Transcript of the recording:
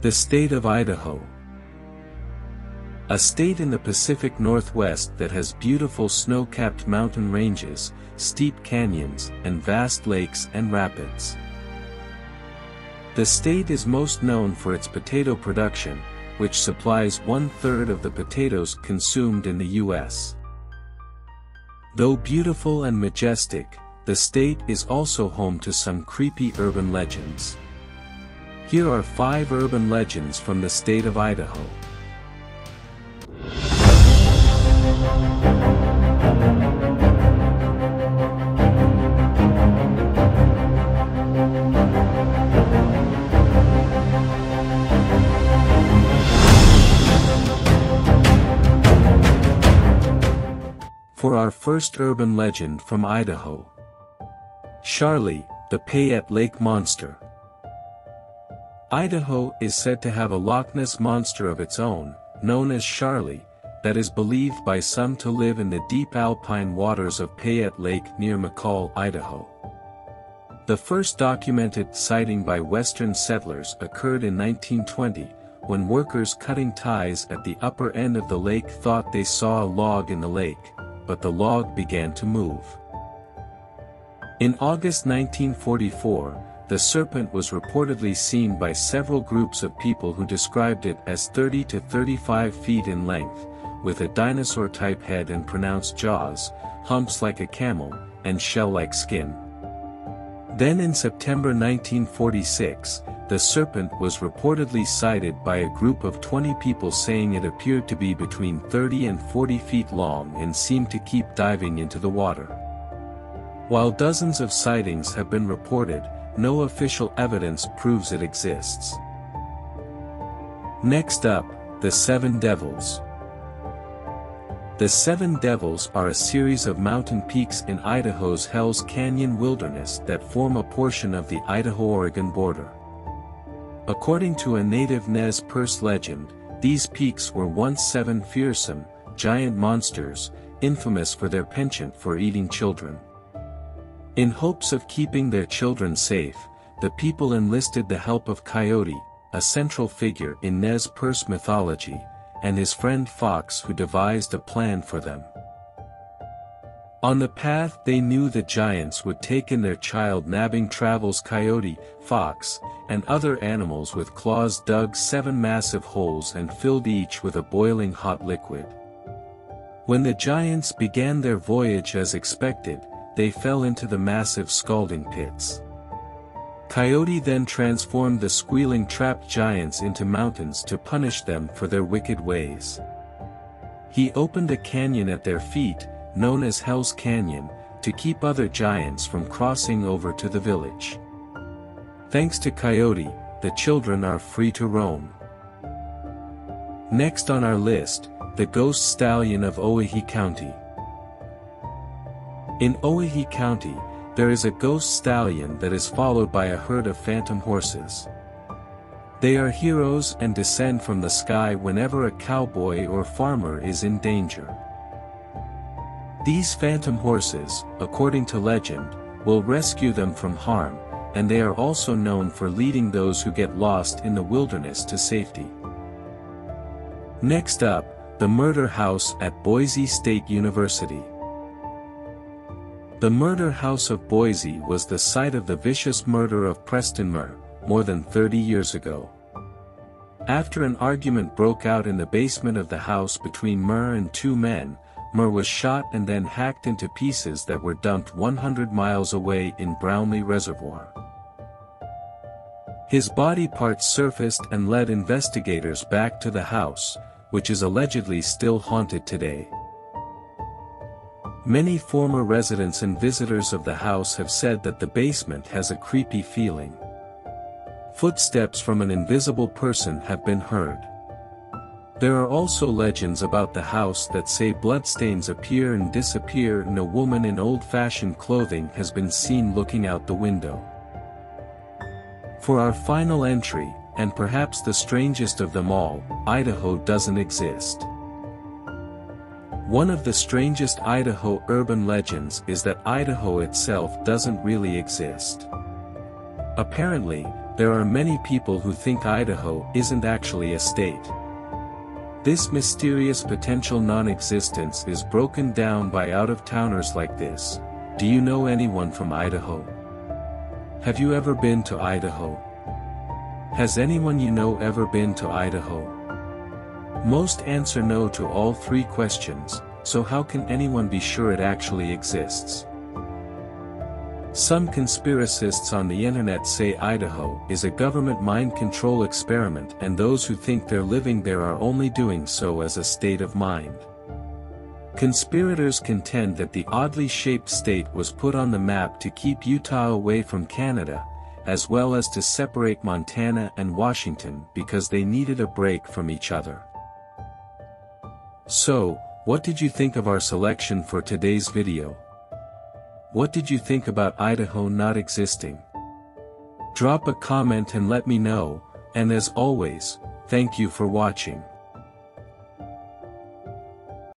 The state of Idaho. A state in the Pacific Northwest that has beautiful snow-capped mountain ranges, steep canyons, and vast lakes and rapids. The state is most known for its potato production, which supplies 1/3 of the potatoes consumed in the U.S. Though beautiful and majestic, the state is also home to some creepy urban legends. Here are 5 urban legends from the state of Idaho. For our first urban legend from Idaho. Charlie, the Payette Lake Monster. Idaho is said to have a Loch Ness monster of its own, known as Charlie, that is believed by some to live in the deep alpine waters of Payette Lake near McCall, Idaho. The first documented sighting by Western settlers occurred in 1920, when workers cutting ties at the upper end of the lake thought they saw a log in the lake, but the log began to move. In August 1944, the serpent was reportedly seen by several groups of people who described it as 30 to 35 feet in length, with a dinosaur-type head and pronounced jaws, humps like a camel, and shell-like skin. Then in September 1946, the serpent was reportedly sighted by a group of 20 people saying it appeared to be between 30 and 40 feet long and seemed to keep diving into the water. While dozens of sightings have been reported, no official evidence proves it exists. Next up, the 7 Devils. The 7 Devils are a series of mountain peaks in Idaho's Hell's Canyon wilderness that form a portion of the Idaho-Oregon border. According to a native Nez Perce legend, these peaks were once 7 fearsome, giant monsters, infamous for their penchant for eating children. In hopes of keeping their children safe, the people enlisted the help of Coyote, a central figure in Nez Perce mythology, and his friend Fox, who devised a plan for them. On the path they knew the giants would take in their child, nabbing travels Coyote, Fox, and other animals with claws, dug 7 massive holes and filled each with a boiling hot liquid. When the giants began their voyage as expected, they fell into the massive scalding pits. Coyote then transformed the squealing trapped giants into mountains to punish them for their wicked ways. He opened a canyon at their feet, known as Hell's Canyon, to keep other giants from crossing over to the village. Thanks to Coyote, the children are free to roam. Next on our list, the Ghost Stallion of Owyhee County. In Owyhee County, there is a ghost stallion that is followed by a herd of phantom horses. They are heroes and descend from the sky whenever a cowboy or farmer is in danger. These phantom horses, according to legend, will rescue them from harm, and they are also known for leading those who get lost in the wilderness to safety. Next up, the Murder House at Boise State University. The Murder House of Boise was the site of the vicious murder of Preston Murr, more than 30 years ago. After an argument broke out in the basement of the house between Murr and 2 men, Murr was shot and then hacked into pieces that were dumped 100 miles away in Brownlee Reservoir. His body parts surfaced and led investigators back to the house, which is allegedly still haunted today. Many former residents and visitors of the house have said that the basement has a creepy feeling. Footsteps from an invisible person have been heard. There are also legends about the house that say bloodstains appear and disappear, and a woman in old-fashioned clothing has been seen looking out the window. For our final entry, and perhaps the strangest of them all, Idaho doesn't exist. One of the strangest Idaho urban legends is that Idaho itself doesn't really exist. Apparently, There are many people who think Idaho isn't actually a state. This mysterious potential non-existence is broken down by out-of-towners like this. Do you know anyone from Idaho? Have you ever been to Idaho? Has anyone you know ever been to Idaho? Most answer no to all three questions, so how can anyone be sure it actually exists? Some conspiracists on the internet say Idaho is a government mind control experiment, and those who think they're living there are only doing so as a state of mind. Conspirators contend that the oddly shaped state was put on the map to keep Utah away from Canada, as well as to separate Montana and Washington because they needed a break from each other. So, what did you think of our selection for today's video? What did you think about Idaho not existing? Drop a comment and let me know, and as always, thank you for watching.